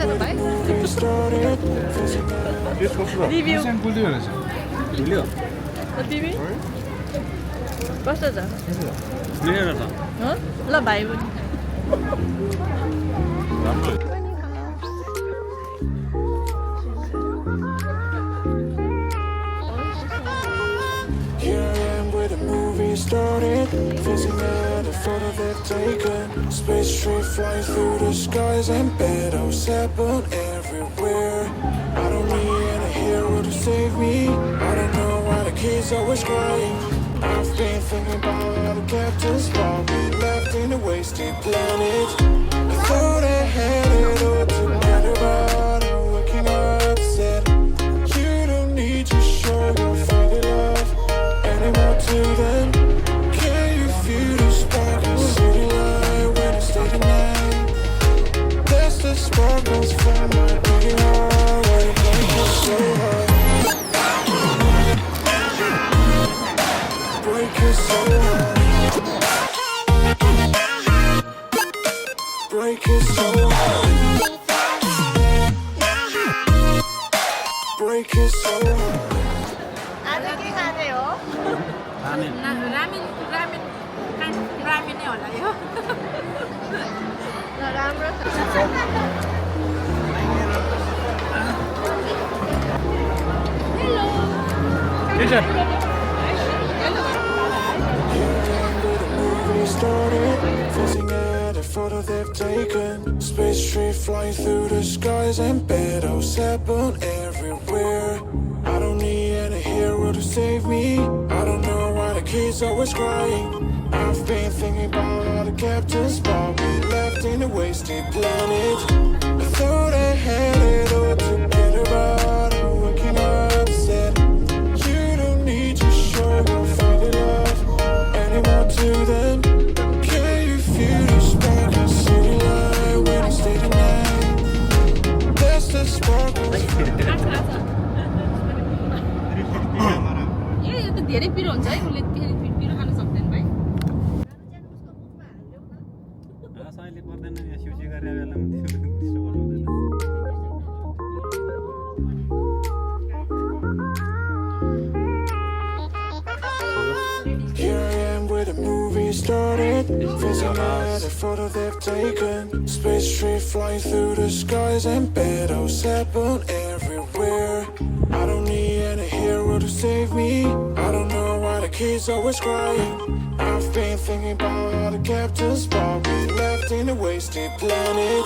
başladı bay. Review. Sen buluyor musun? Buluyor. TV? başladı. Ne arada? Hả? Là bảy rồi. Started facing at a photo they've taken. Space tree flying through the skies and battles happen everywhere. I don't need a hero to save me. I don't know why the kids always crying. I've been thinking about how the captain's probably left in a wasted planet. I thought I had it all together, but I'm waking up sad. You don't need to show your fake love anymore to them. Sparkles from my beating heart, why you break it so hard? Break it so hard. Break it so hard. Break it so hard. 아저씨 가세요. 라면이 얼마요? 나 라면 Geçer. Started facing at a photo they've taken. Space tree flying through the skies and battles happen everywhere. I don't need any hero to save me. I don't know why the kids always crying. I've been thinking about how the captain's probably left in a wasted planet. I thought I had it all together, but I'm waking up sad. You don't need to show your fake love anymore to them. Can you feel the spark in city light when it's late at night? That's the sparkles. ये तो धेरै पिरो हुन्छ है उसले धेरै पिरो खान सक्दैन भाइ साइले पर्दैन यहाँ सिउसी गरेर बेलामा त्यस्तो गर्नुहुँदैन Here I am where the movie started. Facing at a photo they've taken. Space tree flying through the skies and battles happen everywhere. I don't need any hero to save me. I don't know why the kids always crying. I've been thinking about how the captain's probably left in a wasted planet.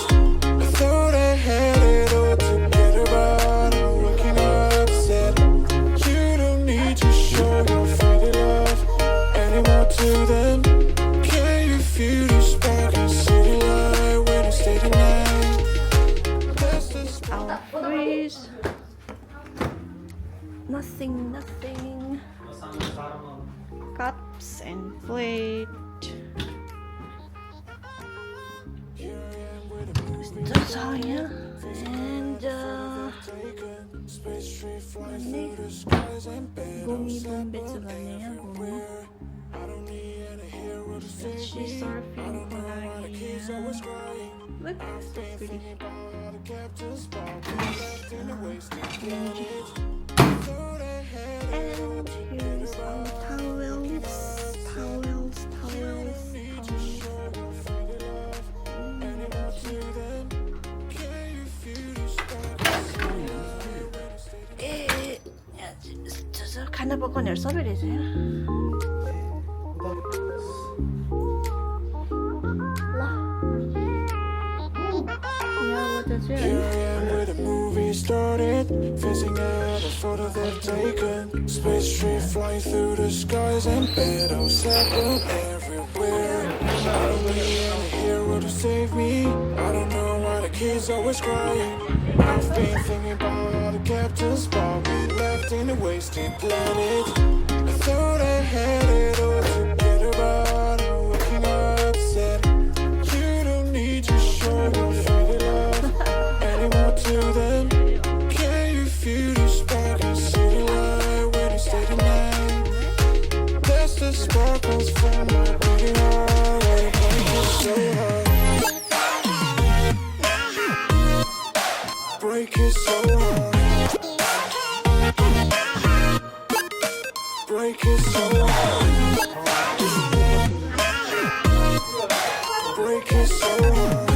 I thought I had it all together, but I'm waking up sad. You don't need to show your fake love anymore to them. Can you feel the spark in city light when it's late at night? That's the spark. freeze. Nothing. Cups and plate. Desire and 곰이 봄배추가네요. 곰이. She's surfing Look, so pretty. And here's our towels. 저 간을 벗고 낼 서베리세요. Here I am where the movie started. Facing at a photo they've taken. Space tree flying through the skies and battles happen everywhere. I don't need any hero to save me. I don't know why the kids always crying. I've been thinking about how the captain's probably left in a wasted planet. I thought I had it all together, but I'm waking up sad. You don't need to show your fake love anymore to them. Can you feel the spark in city light when it's late at night? That's the sparkles from my beating heart, why you break it so hard? break it so hard. Break it so hard.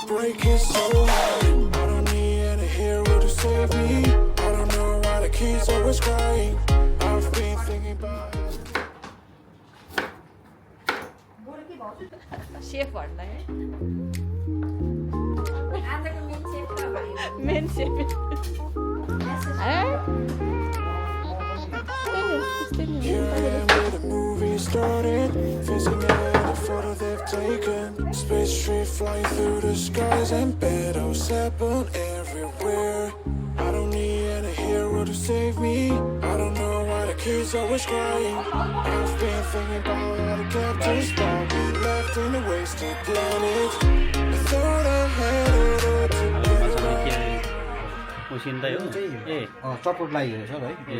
Break it so hard. I don't need any hero to save me. I don't know why the kids always crying. I've been thinking about it. शेफहरूलाई आजको main safe त भयो main safe Here I am where the movie started, facing out the photo they've taken. Space tree flying through the skies and battles happen everywhere. I don't need any hero to save me. I don't know why the kids always crying. I've been thinking about all the captains that we left in a wasted planet. I thought I had it all together. उसिन्दै हो ए चटपट लाग्यो sir है ए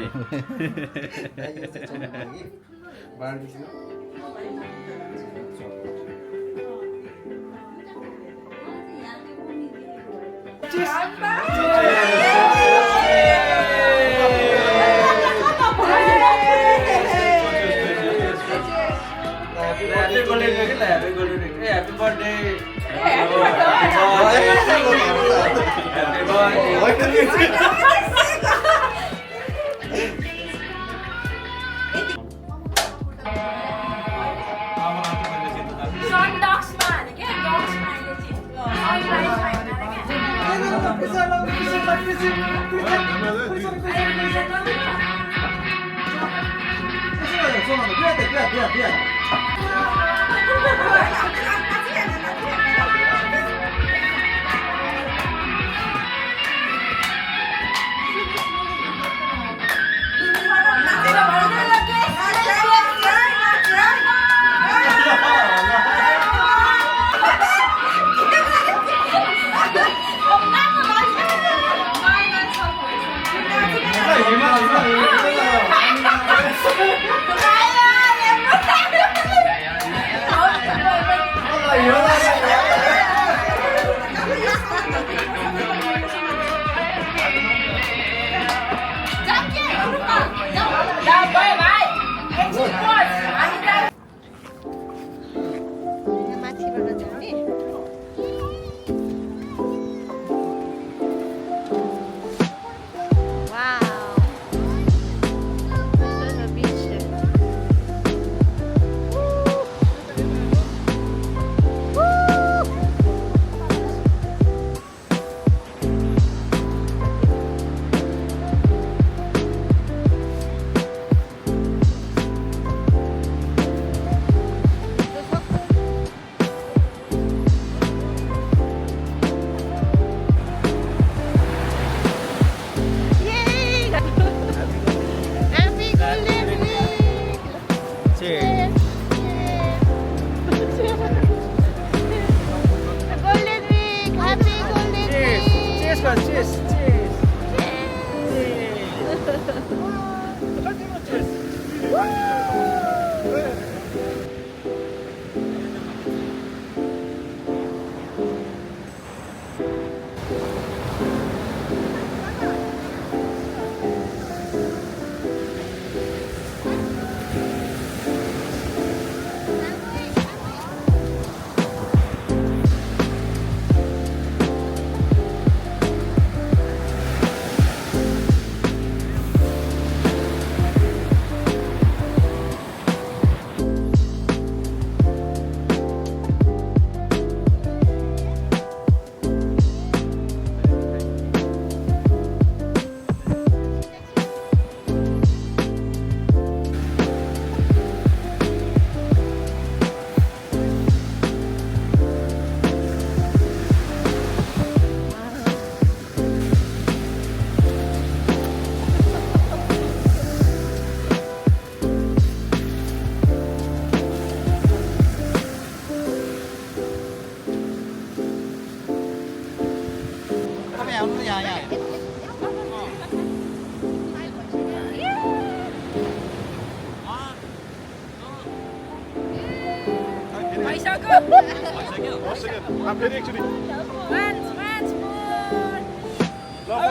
I'm ready actually. Once more. Love,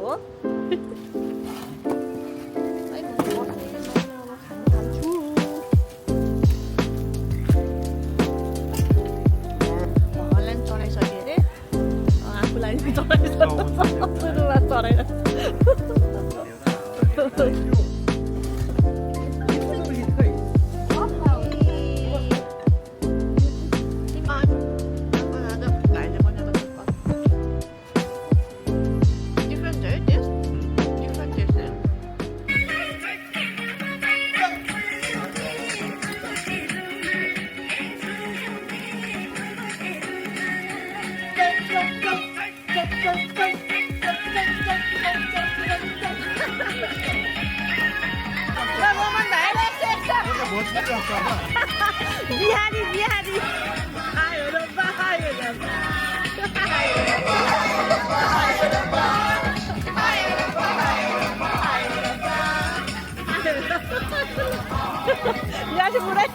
हो Holland चढाइसक्यो अरे आफूलाई सुरुमा चढाएर बिहारी बिहारी आयो र आयो र यहाँ चाहिँ पुरै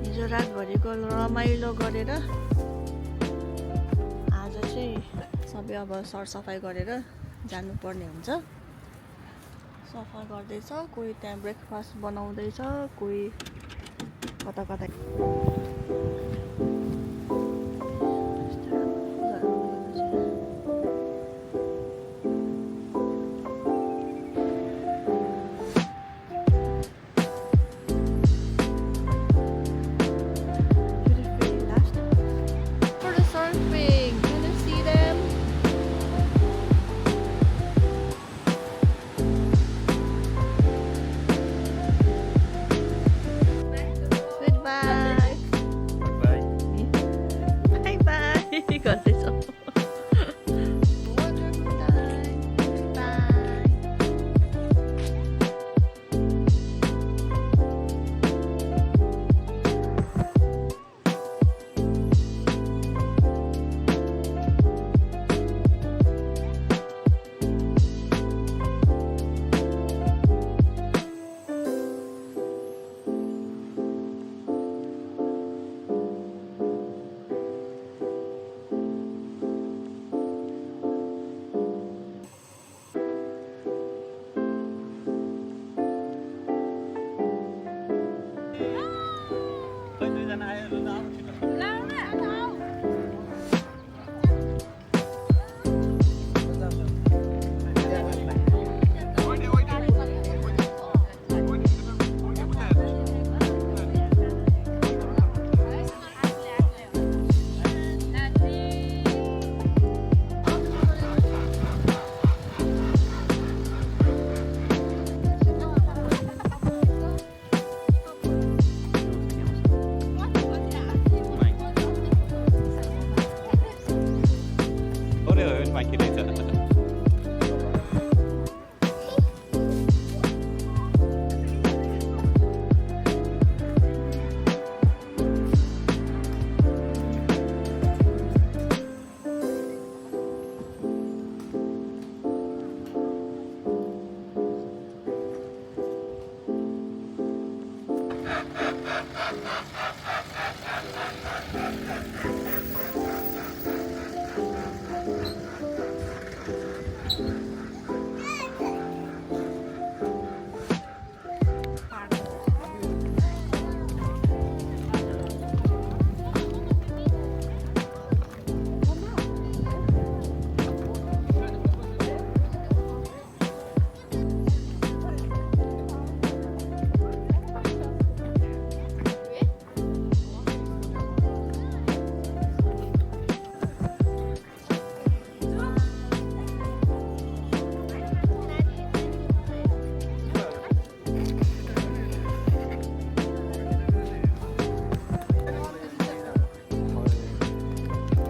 हिजो रातभरिको रमाइलो गरेर आज चाहिँ सबै अब सरसफाइ गरेर जानुपर्ने हुन्छ। सफा गर्दैछ, कोही त्यहाँ ब्रेकफास्ट बनाउँदैछ, कोही कता कता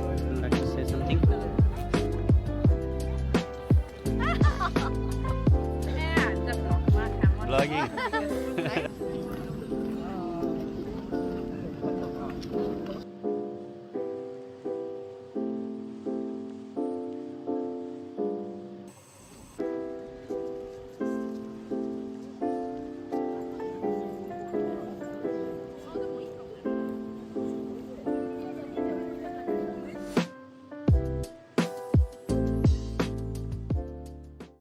Would you like to say something? Yeah, just not much. Vlogging.